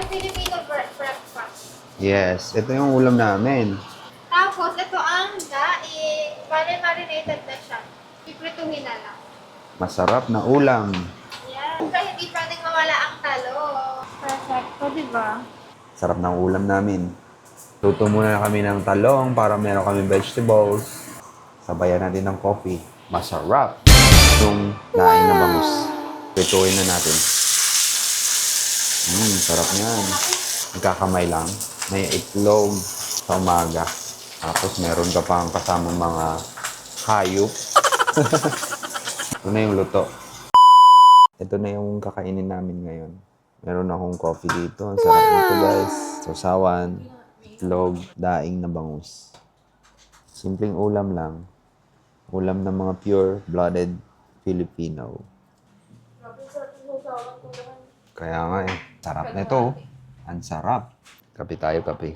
Yung Filipino breakfast. Yes, ito yung ulam namin. Tapos, ito ang daing. Bale, marinated na siya. Piprituhin na lang. Masarap na ulam. Yan. Kaya hindi pwedeng mawala ang talong. Perfecto, di ba? Sarap ng ulam namin. Luto muna kami ng talong para meron kami vegetables. Sabayan natin ng coffee. Masarap. Yung daing na bangus. Prituin na natin. Sarap niyan. Nagkakamay lang. May itlog sa umaga. Tapos meron ka pang kasamang mga hayop. Ito na yung luto. Ito na yung kakainin namin ngayon. Meron akong coffee dito. Ang sarap nito guys. Sausawan, itlog, daing na bangus. Simpleng ulam lang. Ulam ng mga pure-blooded Filipino. Kaya nga eh. Sarap nito. Ang sarap. Kape tayo, kape.